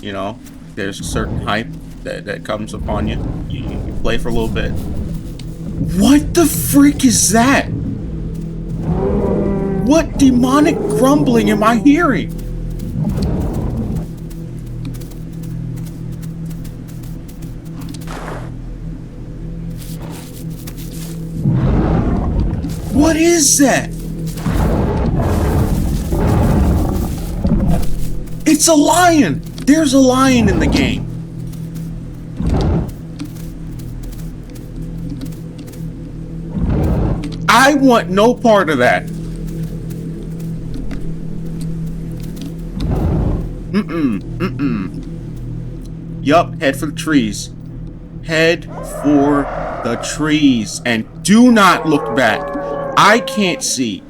You know, there's a certain hype that comes upon you. You play for a little bit. What the freak is that? What demonic grumbling am I hearing? What is that? It's a lion! There's a lion in the game. I want no part of that. Yup, head for the trees. Head for the trees. And do not look back. I can't see.